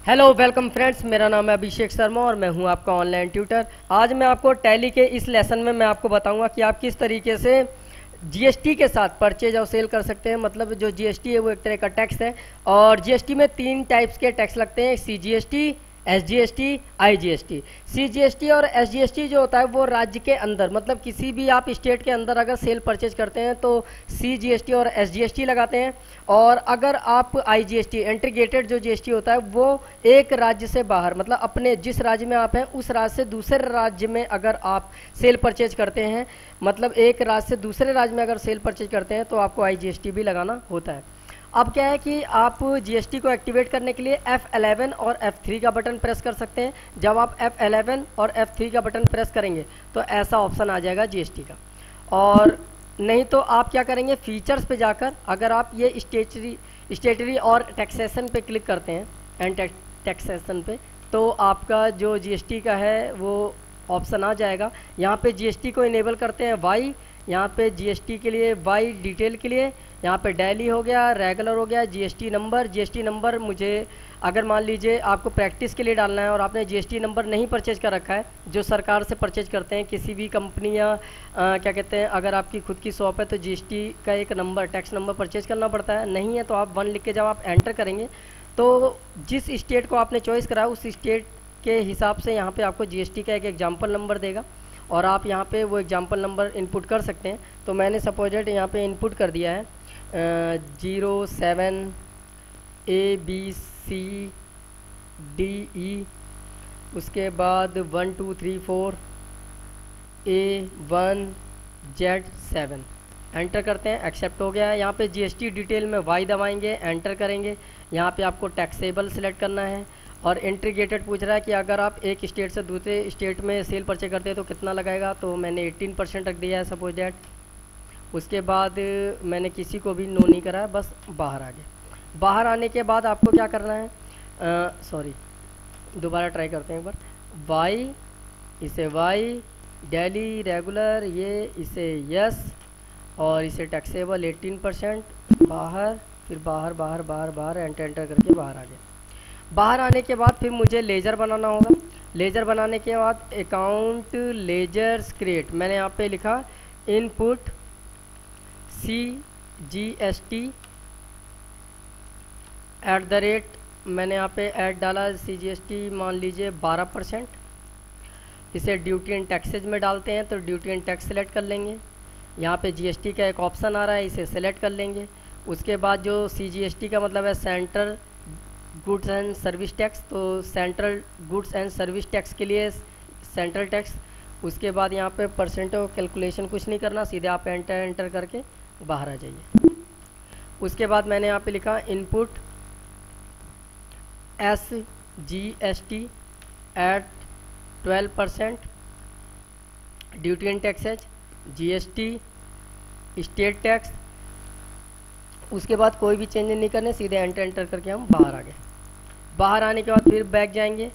Hello welcome friends, मेरा नाम है अभिषेक शर्मा और मैं हूं आपका ऑनलाइन ट्यूटर। आज मैं आपको टैली के इस लेसन में मैं आपको बताऊंगा कि आप किस तरीके से जीएसटी के साथ परचेज और सेल कर सकते हैं। मतलब जो जीएसटी है वो एक तरह का टैक्स है और जीएसटी में 3 टाइप्स के टैक्स लगते हैं, सीजीएसटी, एसजीएसटी, आईजीएसटी। सीजीएसटी और एसजीएसटी जो होता है वो राज्य के अंदर, मतलब किसी भी आप स्टेट के अंदर अगर सेल परचेज करते हैं तो सीजीएसटी और एसजीएसटी लगाते हैं। और अगर आप आईजीएसटी इंटीग्रेटेड जो जीएसटी होता है वो एक राज्य से बाहर, मतलब अपने जिस राज्य में आप हैं उस राज्य से दूसरे राज्य में अगर आप सेल परचेज करते हैं, मतलब एक राज्य से दूसरे राज्य में अगर सेल परचेज करते हैं तो आपको आईजीएसटी भी लगाना होता है। अब क्या है कि आप जीएसटी को एक्टिवेट करने के लिए F11 और F3 का बटन प्रेस कर सकते हैं। जब आप F11 और F3 का बटन प्रेस करेंगे तो ऐसा ऑप्शन आ जाएगा जीएसटी का। और नहीं तो आप क्या करेंगे, फीचर्स पे जाकर अगर आप ये स्टेटरी और टैक्सेशन पे क्लिक करते हैं एंड टैक्सेशन पे, तो आपका जो जीएसटी का है वो ऑप्शन आ जाएगा। यहाँ पे जीएसटी को इनेबल करते हैं वाई, यहाँ पे जीएसटी के लिए वाई डिटेल के लिए, यहाँ पे डेली हो गया, रेगुलर हो गया, जीएसटी नंबर मुझे अगर मान लीजिए आपको प्रैक्टिस के लिए डालना है और आपने जीएसटी नंबर नहीं परचेज कर रखा है, जो सरकार से परचेज करते हैं किसी भी कंपनी या क्या कहते हैं, अगर आपकी खुद की शॉप है तो जीएसटी का एक नंबर, टैक्स नंबर परचेज करना पड़ता है। नहीं है तो आप 1 लिख के जब आप एंटर करेंगे तो जिस स्टेट को आपने चॉइस करा उस स्टेट के हिसाब से यहाँ पे आपको जीएसटी का एक एग्जाम्पल नंबर देगा और आप यहाँ पे वो एग्जाम्पल नंबर इनपुट कर सकते हैं। तो मैंने सपोजेट यहाँ पे इनपुट कर दिया है 07 ABCDE, उसके बाद 1 2 3 4 A1Z7 एंटर करते हैं। एक्सेप्ट हो गया है। यहाँ पे जीएसटी डिटेल में वाई दबाएंगे, एंटर करेंगे। यहाँ पे आपको टैक्सेबल सिलेक्ट करना है और इंटीग्रेटेड पूछ रहा है कि अगर आप एक स्टेट से दूसरे स्टेट में सेल परचेज करते हैं तो कितना लगाएगा, तो मैंने 18% रख दिया है सपोज डैट। उसके बाद मैंने किसी को भी नो नहीं करा है, बस बाहर आ गए। बाहर आने के बाद आपको क्या करना है, सॉरी दोबारा ट्राई करते हैं एक बार। वाई, इसे वाई, डेली, रेगुलर, ये इसे यस और इसे टैक्सेबल 18%, बाहर, फिर बाहर बाहर बाहर बाहर एंटर करके बाहर आ गए। बाहर आने के बाद फिर मुझे लेजर बनाना होगा। लेजर बनाने के बाद अकाउंट लेजर्स क्रिएट, मैंने यहाँ पे लिखा इनपुट CGST @ मैंने यहाँ पे ऐड डाला CGST मान लीजिए 12%। इसे ड्यूटी एंड टैक्सेज में डालते हैं तो ड्यूटी एंड टैक्स सेलेक्ट कर लेंगे। यहाँ पे जीएसटी का एक ऑप्शन आ रहा है, इसे सेलेक्ट कर लेंगे। उसके बाद जो CGST का मतलब है central goods and service tax, तो central goods and service tax के लिए सेंट्रल टैक्स। उसके बाद यहाँ पे परसेंट ऑफ कैलकुलेशन कुछ नहीं करना, सीधे आप एंटर करके बाहर आ जाइए। उसके बाद मैंने यहाँ पे लिखा input SGST @ 12%, duty and taxes, GST, state tax. उसके बाद कोई भी चेंज नहीं करने, सीधे एंटर करके हम बाहर आ गए। बाहर आने के बाद फिर बैक जाएंगे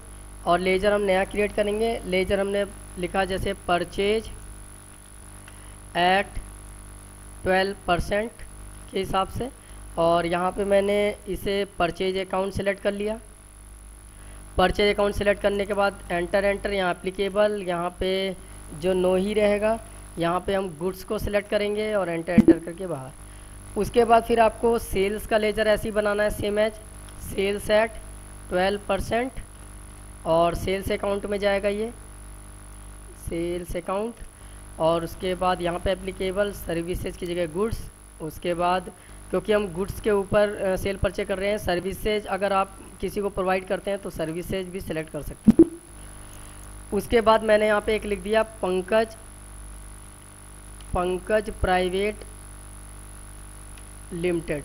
और लेजर हम नया क्रिएट करेंगे। लेजर हमने लिखा जैसे परचेज @ 12% के हिसाब से, और यहाँ पे मैंने इसे परचेज अकाउंट सेलेक्ट कर लिया। परचेज अकाउंट सेलेक्ट करने के बाद एंटर, यहाँ एप्लीकेबल, यहाँ पे जो नो ही रहेगा, यहाँ पे हम गुड्स को सिलेक्ट करेंगे और एंटर करके बाहर। उसके बाद फिर आपको सेल्स का लेजर ऐसे ही बनाना है, सेम एज सेल्स @ 12% और सेल्स अकाउंट में जाएगा ये सेल्स अकाउंट। और उसके बाद यहाँ पे एप्लीकेबल, सर्विसेज की जगह गुड्स। उसके बाद क्योंकि हम गुड्स के ऊपर सेल परचेज कर रहे हैं, सर्विसेज अगर आप किसी को प्रोवाइड करते हैं तो सर्विसेज भी सिलेक्ट कर सकते हैं। उसके बाद मैंने यहाँ पे एक लिख दिया पंकज प्राइवेट लिमिटेड,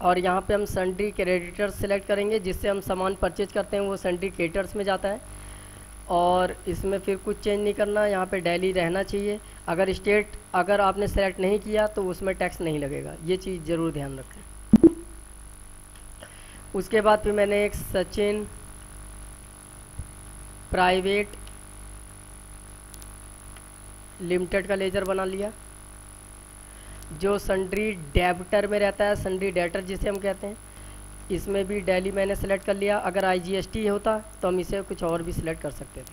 और यहाँ पे हम सन्ड्री क्रेडिटर्स सेलेक्ट करेंगे, जिससे हम सामान परचेज करते हैं वो सन्ड्री क्रेडिटर्स में जाता है। और इसमें फिर कुछ चेंज नहीं करना, यहाँ पे डेली रहना चाहिए। अगर स्टेट अगर आपने सेलेक्ट नहीं किया तो उसमें टैक्स नहीं लगेगा, ये चीज़ ज़रूर ध्यान रखें। उसके बाद फिर मैंने एक सचिन प्राइवेट लिमिटेड का लेजर बना लिया। जो सन्ड्री डेबिटर में रहता है, सन्ड्री डेटर जिसे हम कहते हैं, इसमें भी दिल्ली मैंने सेलेक्ट कर लिया। अगर IGST होता तो हम इसे कुछ और भी सिलेक्ट कर सकते थे।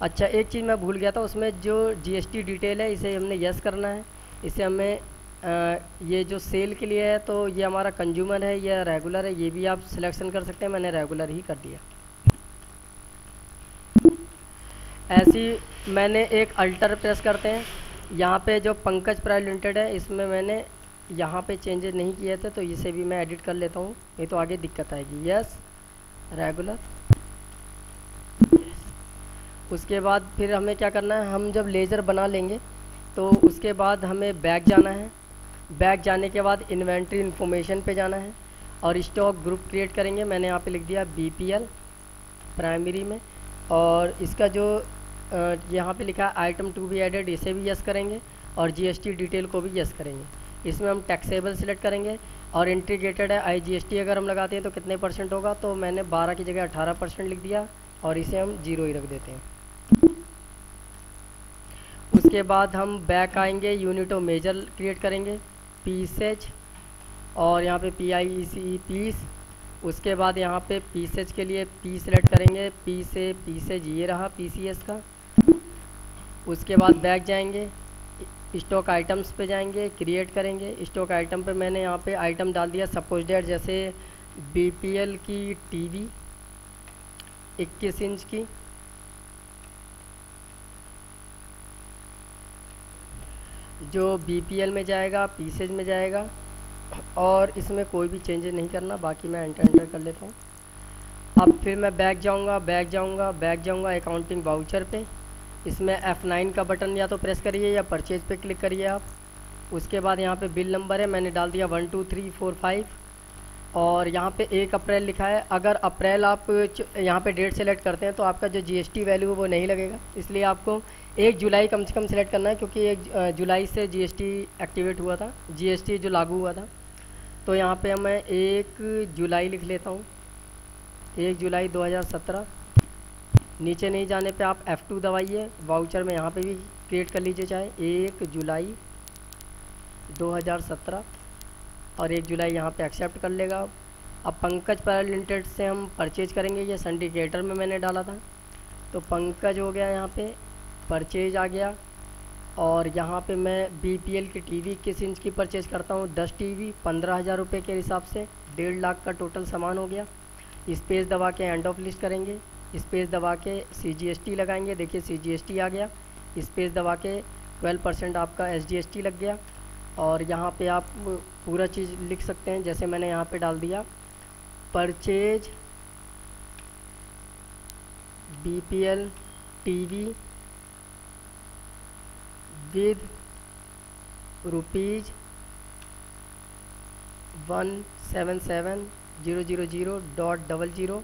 अच्छा, एक चीज़ मैं भूल गया था, उसमें जो GST डिटेल है इसे हमने यस करना है। इसे हमें ये जो सेल के लिए है तो ये हमारा कंज्यूमर है या रेगुलर है, ये भी आप सिलेक्शन कर सकते हैं। मैंने रेगुलर ही कर दिया। ऐसी मैंने एक अल्टर प्रेस करते हैं। यहाँ पे जो पंकज प्राइवेट लिमिटेड है इसमें मैंने यहाँ पे चेंजेस नहीं किए थे, तो इसे भी मैं एडिट कर लेता हूँ, नहीं तो आगे दिक्कत आएगी। Yes, regular. उसके बाद फिर हमें क्या करना है, हम जब लेज़र बना लेंगे तो उसके बाद हमें बैक जाना है। बैक जाने के बाद इन्वेंट्री इन्फॉर्मेशन पे जाना है और स्टॉक ग्रुप क्रिएट करेंगे। मैंने यहाँ पे लिख दिया BPL प्राइमरी में, और इसका जो यहाँ पे लिखा है आइटम टू बी एडेड, इसे भी यस करेंगे और GST डिटेल को भी यस करेंगे। इसमें हम टैक्सेबल सिलेक्ट करेंगे और इंटीग्रेटेड है IGST अगर हम लगाते हैं तो कितने % होगा, तो मैंने 12 की जगह 18% लिख दिया और इसे हम 0 ही रख देते हैं। उसके बाद हम बैक आएंगे, यूनिट ऑफ मेजर क्रिएट करेंगे, पीसेज, और यहाँ पे PIECE पीस। उसके बाद यहाँ पे पीसेज के लिए P सेलेक्ट करेंगे, P से पीसेज ये रहा PCS का। उसके बाद बैक जाएंगे, स्टॉक आइटम्स पे जाएंगे, क्रिएट करेंगे। स्टॉक आइटम पे मैंने यहाँ पे आइटम डाल दिया सपोज डेट, जैसे BPL की TV 21 इंच की, जो BPL में जाएगा, पीसेज में जाएगा, और इसमें कोई भी चेंजेस नहीं करना। बाकी मैं एंटर कर लेता हूँ। अब फिर मैं बैक जाऊँगा अकाउंटिंग वाउचर पे। इसमें F9 का बटन या तो प्रेस करिए या परचेज पे क्लिक करिए आप। उसके बाद यहाँ पे बिल नंबर है, मैंने डाल दिया 1 2 3 4 5, और यहाँ पे 1 अप्रैल लिखा है। अगर अप्रैल आप यहाँ पे डेट सेलेक्ट करते हैं तो आपका जो GST वैल्यू है वो नहीं लगेगा, इसलिए आपको 1 जुलाई कम से कम सेलेक्ट करना है, क्योंकि 1 जुलाई से GST एक्टिवेट हुआ था, GST जो लागू हुआ था। तो यहाँ पे मैं 1 जुलाई लिख लेता हूँ, 1 जुलाई 2017। नीचे नहीं जाने पे आप F2 दबाइए, वाउचर में यहाँ पे भी क्रिएट कर लीजिए, चाहे 1 जुलाई 2017, और 1 जुलाई यहाँ पे एक्सेप्ट कर लेगा। अब पंकज प्राइवेट लिमिटेड से हम परचेज करेंगे, ये सिंडिकेटर में मैंने डाला था, तो पंकज हो गया, यहाँ पे परचेज आ गया। और यहाँ पे मैं BPL की TV किस इंच की परचेज करता हूँ, 10 TV 15,000 रुपये के हिसाब से 1.5 लाख का टोटल सामान हो गया। स्पेस दबा के एंड ऑफ लिस्ट करेंगे, स्पेस दबा के CGST लगाएंगे, देखिए CGST आ गया। स्पेस दबा के 12% आपका SGST लग गया। और यहाँ पे आप पूरा चीज़ लिख सकते हैं, जैसे मैंने यहाँ पे डाल दिया परचेज BPL TV विद ₹177,000.00,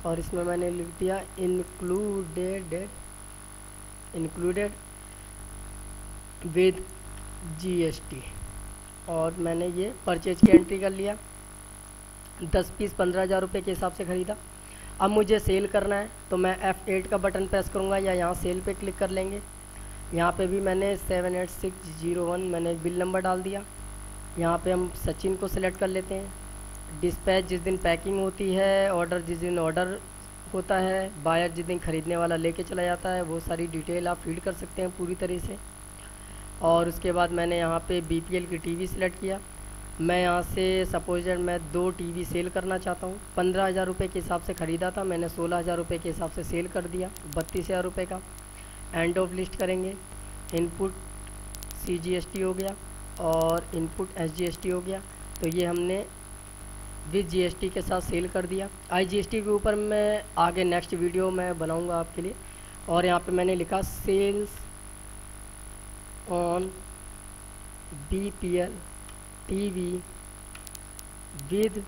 और इसमें मैंने लिख दिया इंक्लूडेड विद GST, और मैंने ये परचेज की एंट्री कर लिया। 10 पीस 15,000 रुपये के हिसाब से ख़रीदा। अब मुझे सेल करना है तो मैं F8 का बटन प्रेस करूँगा या यहाँ सेल पे क्लिक कर लेंगे। यहाँ पे भी मैंने 78601 मैंने बिल नंबर डाल दिया। यहाँ पे हम सचिन को सिलेक्ट कर लेते हैं। डिस्पैच जिस दिन पैकिंग होती है, ऑर्डर जिस दिन ऑर्डर होता है, बायर जिस दिन ख़रीदने वाला लेके चला जाता है, वो सारी डिटेल आप फीड कर सकते हैं पूरी तरह से। और उसके बाद मैंने यहाँ पे BPL की TV सिलेक्ट किया। मैं यहाँ से सपोज मैं 2 TV सेल करना चाहता हूँ। 15,000 रुपये के हिसाब से ख़रीदा था, मैंने 16,000 रुपये के हिसाब से सेल कर दिया, 32,000 रुपये का। एंड ऑफ लिस्ट करेंगे, इनपुट CGST हो गया और इनपुट SGST हो गया। तो ये हमने विद GST के साथ सेल कर दिया। IGST के ऊपर मैं आगे नेक्स्ट वीडियो में बनाऊंगा आपके लिए। और यहाँ पे मैंने लिखा sales on BPL TV with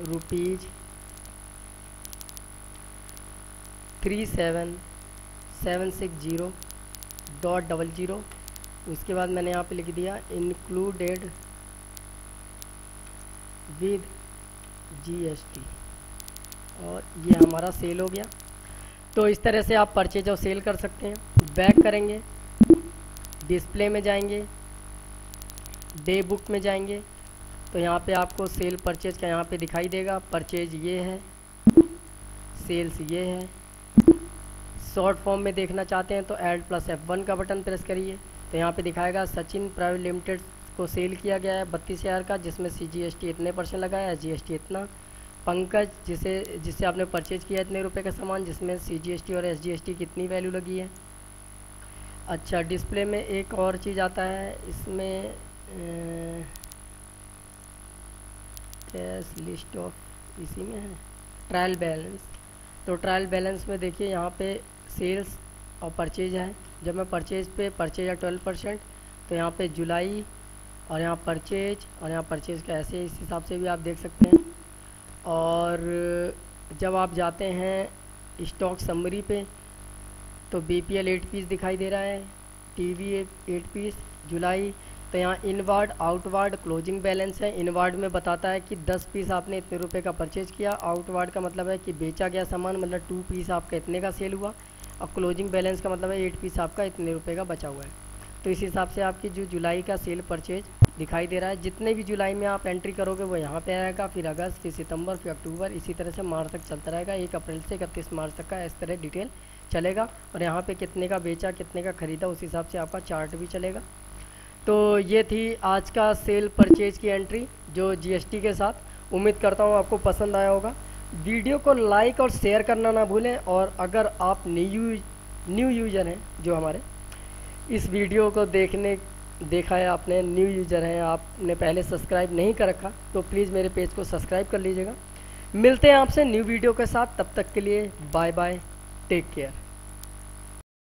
₹37,760.00। उसके बाद मैंने यहाँ पे लिख दिया इंक्लूडेड विद GST, और ये हमारा सेल हो गया। तो इस तरह से आप परचेज और सेल कर सकते हैं। बैक करेंगे, डिस्प्ले में जाएंगे, डे बुक में जाएंगे, तो यहाँ पे आपको सेल परचेज का यहाँ पे दिखाई देगा। परचेज ये है, सेल्स ये है। शॉर्ट फॉर्म में देखना चाहते हैं तो ऐड प्लस F1 का बटन प्रेस करिए, तो यहाँ पे दिखाएगा सचिन प्राइवेट लिमिटेड को सेल किया गया है 32,000 का, जिसमें CGST इतने % लगा है, GST इतना। पंकज जिससे आपने परचेज किया इतने रुपए का सामान, जिसमें CGST और SGST कितनी वैल्यू लगी है। अच्छा, डिस्प्ले में एक और चीज़ आता है, इसमें कैश लिस्ट ऑफ इसी में है ट्रायल बैलेंस। तो ट्रायल बैलेंस में देखिए यहाँ पे सेल्स और परचेज है। जब मैं परचेज है 12%, तो यहाँ पे जुलाई और यहाँ परचेज और यहाँ परचेज का ऐसे इस हिसाब से भी आप देख सकते हैं। और जब आप जाते हैं स्टॉक समरी पे तो BPL 8 पीस दिखाई दे रहा है, TV 8 पीस जुलाई। तो यहाँ इनवार्ड आउटवार्ड क्लोजिंग बैलेंस है। इनवार्ड में बताता है कि 10 पीस आपने इतने रुपए का परचेज किया, आउटवार्ड का मतलब है कि बेचा गया सामान, मतलब 2 पीस आपका इतने का सेल हुआ, और क्लोजिंग बैलेंस का मतलब है 8 पीस आपका इतने रुपए का बचा हुआ है। तो इस हिसाब से आपकी जो जुलाई का सेल परचेज दिखाई दे रहा है, जितने भी जुलाई में आप एंट्री करोगे वो यहाँ पे आएगा, फिर अगस्त, फिर सितंबर, फिर अक्टूबर, इसी तरह से मार्च तक चलता रहेगा। 1 अप्रैल से 31 मार्च तक का इस तरह डिटेल चलेगा, और यहाँ पे कितने का बेचा कितने का ख़रीदा उस हिसाब से आपका चार्ट भी चलेगा। तो ये थी आज का सेल परचेज की एंट्री जो GST के साथ। उम्मीद करता हूँ आपको पसंद आया होगा। वीडियो को लाइक और शेयर करना ना भूलें, और अगर आप न्यू यूज़र हैं जो हमारे इस वीडियो को देखा है आपने, न्यू यूज़र हैं, आपने पहले सब्सक्राइब नहीं कर रखा, तो प्लीज़ मेरे पेज को सब्सक्राइब कर लीजिएगा। मिलते हैं आपसे न्यू वीडियो के साथ, तब तक के लिए बाय बाय, टेक केयर।